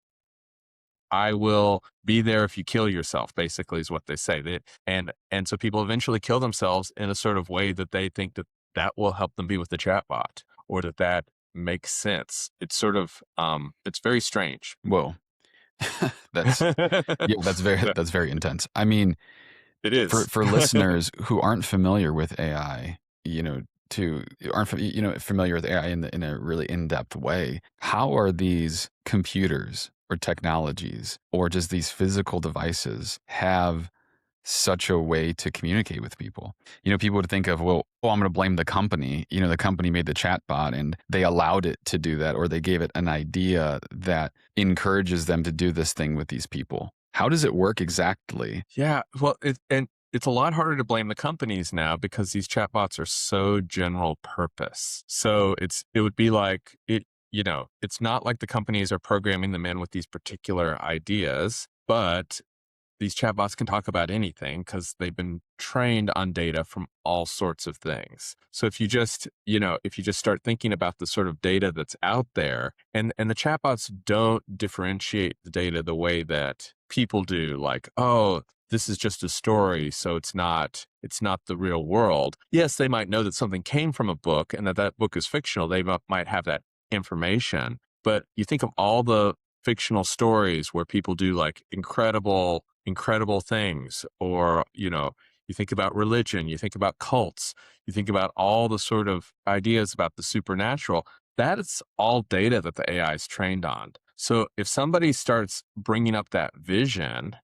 I will be there if you kill yourself, basically is what they say. And so people eventually kill themselves in a sort of way that they think that will help them be with the chatbot, or that makes sense. It's sort of, it's very strange. Whoa. That's Yeah, that's very intense. I mean, it is. for listeners who aren't familiar with AI, familiar with AI in a really in-depth way, how are these computers or technologies or just these physical devices have such a way to communicate with people? People would think of, well, I'm going to blame the company. The company made the chatbot and they allowed it to do that, or they gave it an idea that encourages them to do this thing with these people. How does it work exactly? Yeah, well, it's a lot harder to blame the companies now because these chatbots are so general purpose. So it would be like it's not like the companies are programming them in with these particular ideas, but these chatbots can talk about anything because they've been trained on data from all sorts of things. So if you just start thinking about the sort of data that's out there, and the chatbots don't differentiate the data the way that people do, like, oh, this is just a story, so it's not the real world. Yes, they might know that something came from a book and that book is fictional. They might have that information. But you think of all the fictional stories where people do like incredible things, or you think about religion, you think about cults, you think about all the sort of ideas about the supernatural. That is all data that the AI is trained on. So if somebody starts bringing up that vision,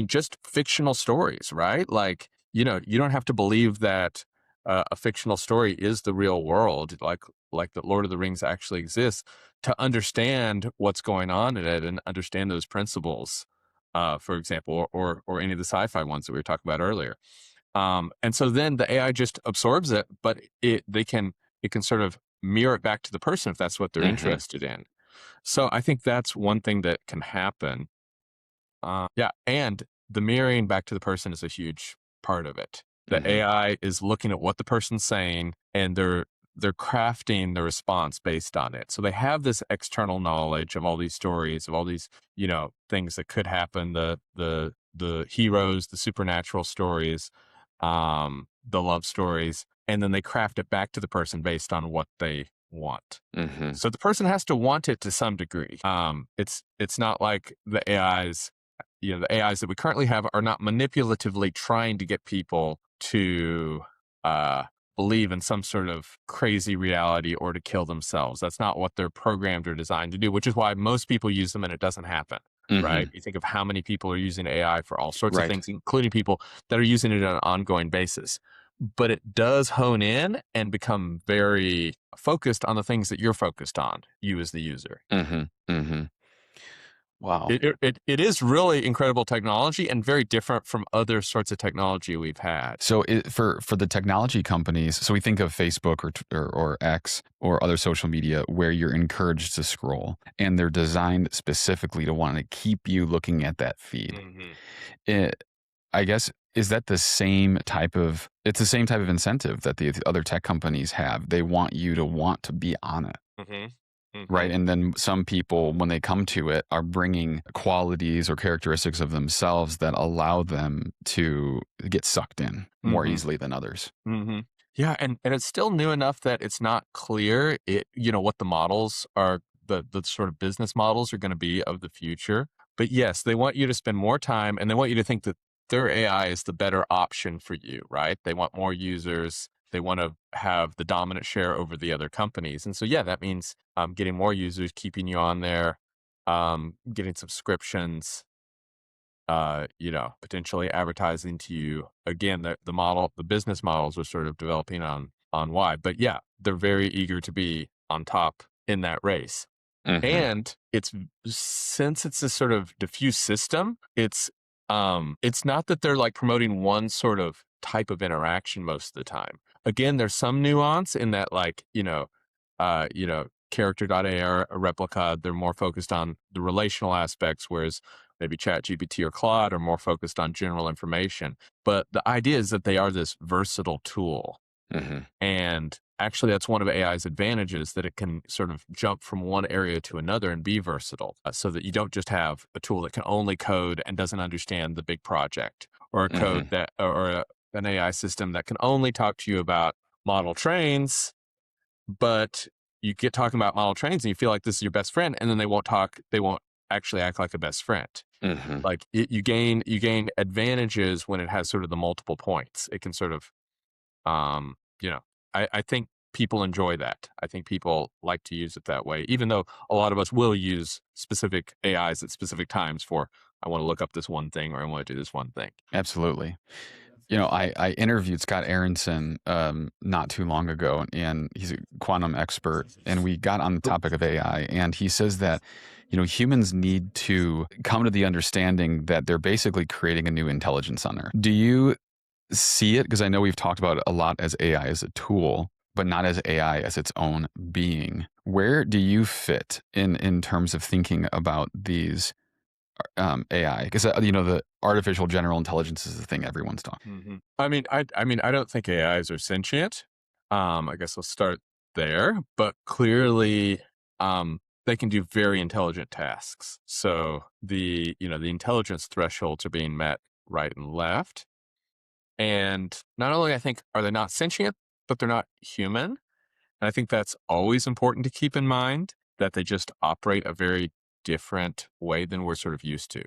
just fictional stories, right? Like, you don't have to believe that a fictional story is the real world, like that Lord of the Rings actually exists, to understand what's going on in it and understand those principles, for example, or any of the sci-fi ones that we were talking about earlier. And so then the AI just absorbs it, but it can sort of mirror it back to the person if that's what they're Hmm. interested in. So I think that's one thing that can happen. And the mirroring back to the person is a huge part of it. The Hmm. AI is looking at what the person's saying, and they're crafting the response based on it. So they have this external knowledge of all these stories, of all these, things that could happen, the heroes, the supernatural stories, the love stories. and then they craft it back to the person based on what they want. Mm-hmm. So the person has to want it to some degree. It's not like the AIs, the AIs that we currently have are not manipulatively trying to get people to believe in some sort of crazy reality or to kill themselves. That's not what they're programmed or designed to do, which is why most people use them and it doesn't happen. Mm-hmm. Right? You think of how many people are using AI for all sorts of Right. things, including people that are using it on an ongoing basis. But it does hone in and become very focused on the things that you're focused on, you as the user. Mm-hmm. Mm-hmm. Wow. It is really incredible technology and very different from other sorts of technology we've had. So for the technology companies, so we think of Facebook or X or other social media where you're encouraged to scroll, and they're designed specifically to want to keep you looking at that feed. Mm-hmm. I guess, is that the same type of, it's the same type of incentive that the other tech companies have. They want you to want to be on it. Mm-hmm. Mm-hmm. Right. And then some people, when they come to it, are bringing qualities or characteristics of themselves that allow them to get sucked in more Mm-hmm. easily than others. Mm-hmm. Yeah. And it's still new enough that it's not clear what the models are, the sort of business models are going to be of the future. But yes, they want you to spend more time and they want you to think that their AI is the better option for you, right? They want more users. They want to have the dominant share over the other companies. And so, yeah, that means getting more users, keeping you on there, getting subscriptions, potentially advertising to you. Again, the business models are sort of developing on why. But yeah, they're very eager to be on top in that race. Mm-hmm. And since it's a sort of diffuse system, it's not that they're like promoting one sort of type of interaction most of the time. Again, there's some nuance in that, like, character.ai or replica, they're more focused on the relational aspects, whereas maybe ChatGPT or Claude are more focused on general information. But the idea is that they are this versatile tool. Mm-hmm. And actually, that's one of AI's advantages, that it can sort of jump from one area to another and be versatile, so that you don't just have a tool that can only code and doesn't understand the big project, or a code an AI system that can only talk to you about model trains, but you get talking about model trains and you feel like this is your best friend, and then they won't actually act like a best friend. Mm-hmm. Like you gain advantages when it has sort of the multiple points. It can sort of, I think people enjoy that. I think people like to use it that way, even though a lot of us will use specific AIs at specific times for, I want to look up this one thing, or I want to do this one thing. Absolutely. I interviewed Scott Aronson not too long ago, and he's a quantum expert, and we got on the topic of AI, and he says that, humans need to come to the understanding that they're basically creating a new intelligence on Earth. Do you see it? Because I know we've talked about it a lot as AI as a tool, but not as AI as its own being. Where do you fit in terms of thinking about these AI? Because the artificial general intelligence is the thing everyone's talking. Mm-hmm. I don't think AIs are sentient. I guess I'll start there, but clearly, they can do very intelligent tasks. So the intelligence thresholds are being met right and left. And not only, I think, are they not sentient, but they're not human. And I think that's always important to keep in mind, that they just operate a very different way than we're sort of used to.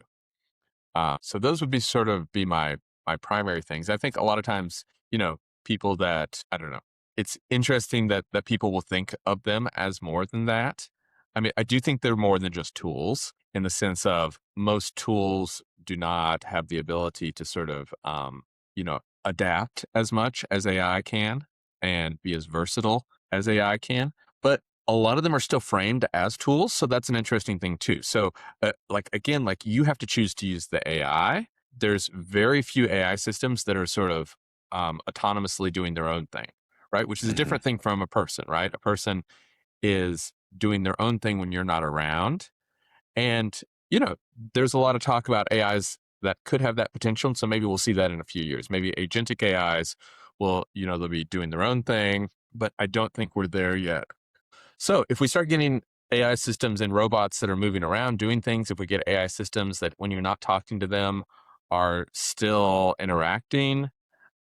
So those would be my primary things. I think a lot of times, people that, I don't know, it's interesting that people will think of them as more than that. I do think they're more than just tools, in the sense of most tools do not have the ability to sort of, adapt as much as AI can and be as versatile as AI can. But a lot of them are still framed as tools. So that's an interesting thing too. So like you have to choose to use the AI. There's very few AI systems that are sort of autonomously doing their own thing, right? Which is a different thing from a person, right? A person is doing their own thing when you're not around. And, there's a lot of talk about AIs that could have that potential. And so maybe we'll see that in a few years. Maybe agentic AIs will, they'll be doing their own thing, but I don't think we're there yet. So if we start getting AI systems and robots that are moving around doing things, if we get AI systems that when you're not talking to them are still interacting,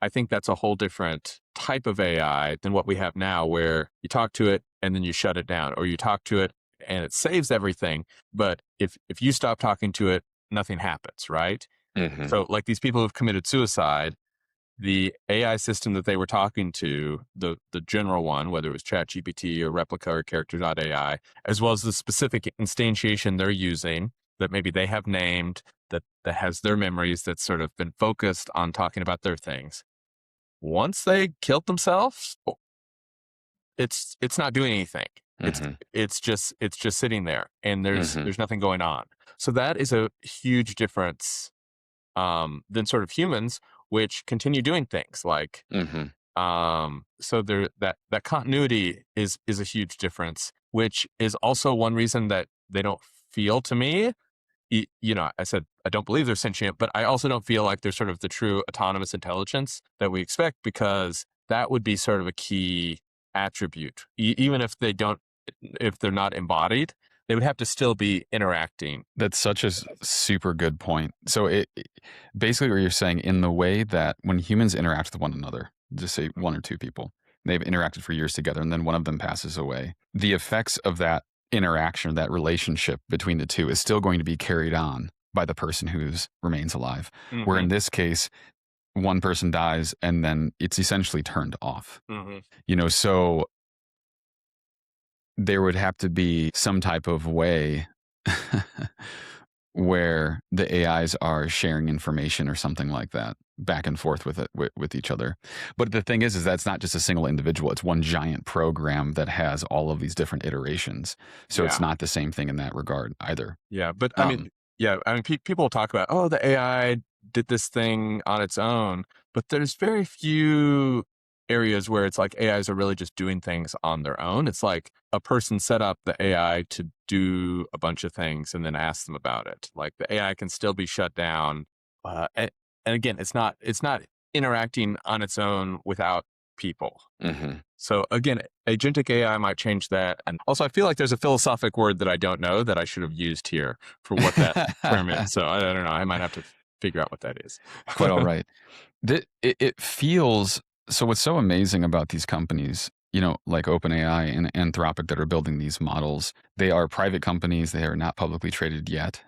I think that's a whole different type of AI than what we have now, where you talk to it and then you shut it down, or you talk to it and it saves everything. But if you stop talking to it, nothing happens, right? Hmm. So like these people who've committed suicide, the AI system that they were talking to, the general one, whether it was ChatGPT or Replica or Character.ai, as well as the specific instantiation they're using that maybe they have named, that has their memories, that's sort of been focused on talking about their things. Once they killed themselves, it's not doing anything. It's Hmm. it's just sitting there, and Hmm. there's nothing going on. So that is a huge difference than sort of humans, which continue doing things like Hmm. so there that continuity is a huge difference, which is also one reason that they don't feel to me. I said I don't believe they're sentient, but I also don't feel like they're sort of the true autonomous intelligence that we expect, because that would be sort of a key attribute. Even if if they're not embodied, they would have to still be interacting. That's such a super good point. So basically what you're saying, in the way that when humans interact with one another, just say one or two people, they've interacted for years together and then one of them passes away, the effects of that interaction, that relationship between the two is still going to be carried on by the person who's remains alive. Where Hmm. in this case, one person dies and then it's essentially turned off. Hmm. So there would have to be some type of way where the AIs are sharing information or something like that back and forth with it with each other. But the thing is that's not just a single individual. It's one giant program that has all of these different iterations. So it's Yeah. not the same thing in that regard either. Yeah, but Um, people talk about, oh, the AI did this thing on its own, but there's very few areas where it's like AIs are really just doing things on their own. It's like a person set up the AI to do a bunch of things and then ask them about it. Like the AI can still be shut down, and again, it's not interacting on its own without people. Hmm. So again, agentic AI might change that. And also, I feel like there's a philosophic word that I don't know that I should have used here for what that term is. So I don't know. I might have to figure out what that is. Quite all right. It feels so. What's so amazing about these companies, like OpenAI and Anthropic, that are building these models? They are private companies. They are not publicly traded yet,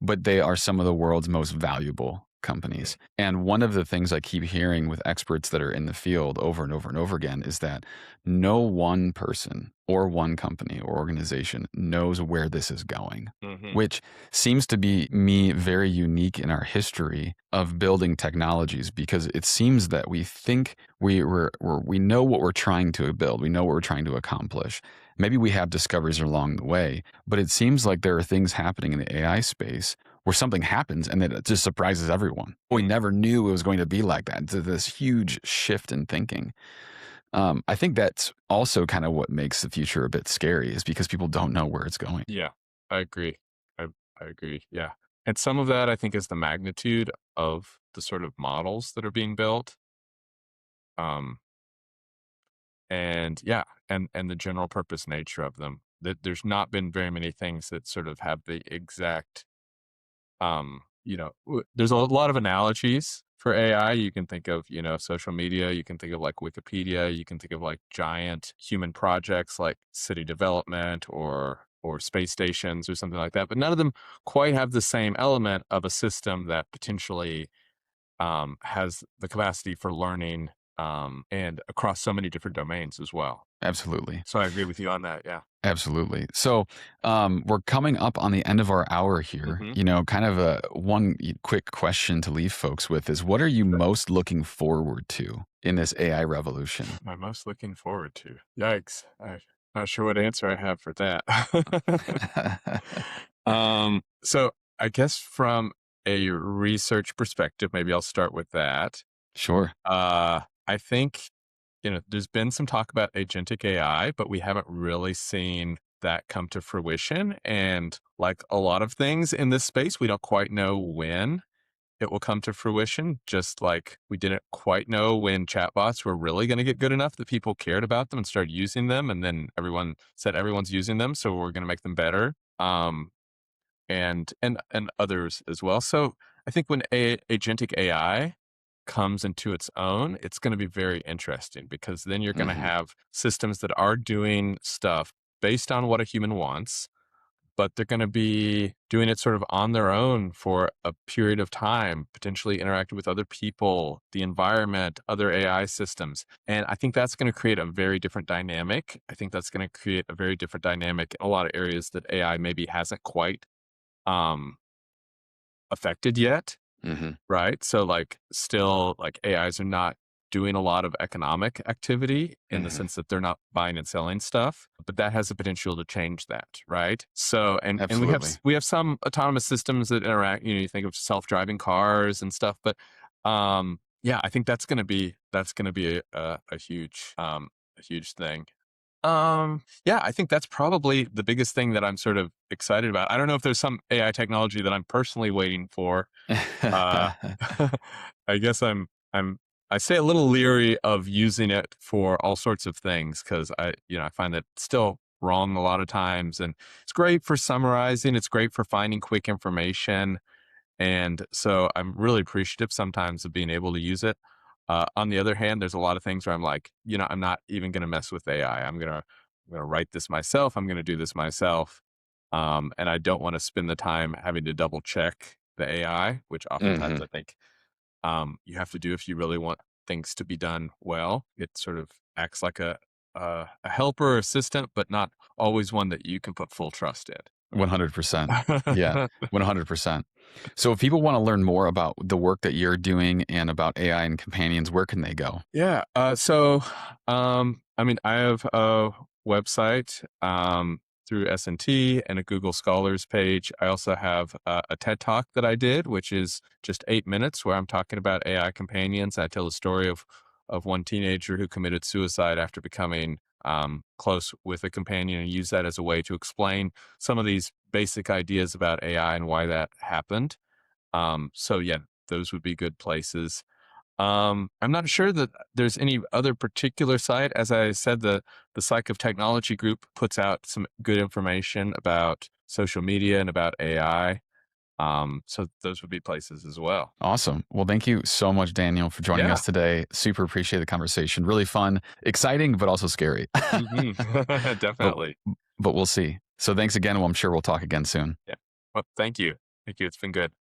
but they are some of the world's most valuable companies. And one of the things I keep hearing with experts that are in the field over and over and over again is that no one person or one company or organization knows where this is going, Hmm. which seems to be very unique in our history of building technologies, because it seems that we think we know what we're trying to build, we know what we're trying to accomplish. Maybe we have discoveries along the way, but it seems like there are things happening in the AI space where something happens and then it just surprises everyone. We never knew it was going to be like that. It's this huge shift in thinking. I think that's also kind of what makes the future a bit scary, is because people don't know where it's going. Yeah, I agree. I agree. Yeah. And some of that I think is the magnitude of the sort of models that are being built. Um, and yeah, and the general purpose nature of them. There's not been very many things that sort of have the exact there's a lot of analogies for AI. You can think of, social media, you can think of like Wikipedia, you can think of like giant human projects like city development or space stations or something like that, but none of them quite have the same element of a system that potentially has the capacity for learning and across so many different domains as well. Absolutely. So I agree with you on that. Yeah. Absolutely. So we're coming up on the end of our hour here. Hmm. Kind of a one quick question to leave folks with is, what are you most looking forward to in this AI revolution? I'm most looking forward to. Yikes. I'm not sure what answer I have for that. So I guess from a research perspective, maybe I'll start with that. Sure. I think, there's been some talk about agentic AI, but we haven't really seen that come to fruition. And like a lot of things in this space, we don't quite know when it will come to fruition. Just like we didn't quite know when chatbots were really going to get good enough that people cared about them and started using them. And then everyone said everyone's using them, so we're going to make them better. And others as well. So I think when agentic AI comes into its own, it's going to be very interesting, because then you're going to Hmm. have systems that are doing stuff based on what a human wants, but they're going to be doing it sort of on their own for a period of time, potentially interacting with other people, the environment, other AI systems. And I think that's going to create a very different dynamic. I think that's going to create a very different dynamic in a lot of areas that AI maybe hasn't quite um, affected yet. Hmm. Right? So, like, still, like, AIs are not doing a lot of economic activity in the Hmm. sense that they're not buying and selling stuff, but that has the potential to change that, right? So, and Absolutely. we have some autonomous systems that interact, you think of self-driving cars and stuff, but, yeah, I think that's gonna be a huge thing. Yeah, I think that's probably the biggest thing that I'm sort of excited about. I don't know if there's some AI technology that I'm personally waiting for. uh, I guess I say a little leery of using it for all sorts of things, because I find it still wrong a lot of times, and it's great for summarizing. It's great for finding quick information, and so I'm really appreciative sometimes of being able to use it. On the other hand, there's a lot of things where I'm like, I'm not even going to mess with AI. I'm gonna write this myself. I'm gonna do this myself, and I don't want to spend the time having to double check the AI, which oftentimes Hmm. I think you have to do if you really want things to be done well. It sort of acts like a helper or assistant, but not always one that you can put full trust 100%. Yeah, in. 100%. So if people want to learn more about the work that you're doing and about AI and companions, where can they go? Yeah. I mean, I have a website through S&T and a Google Scholars page. I also have a TED Talk that I did, which is just 8 minutes, where I'm talking about AI companions. I tell the story of one teenager who committed suicide after becoming close with a companion, and use that as a way to explain some of these basic ideas about AI and why that happened. So yeah, those would be good places. I'm not sure that there's any other particular site. As I said, the Psych of Technology group puts out some good information about social media and about AI. So those would be places as well. Awesome. Well, thank you so much, Daniel, for joining Yeah. us today. Super appreciate the conversation. Really fun, exciting, but also scary. Hmm. but Definitely. but we'll see. So thanks again. Well, I'm sure we'll talk again soon. Yeah. Well, thank you. Thank you. It's been good.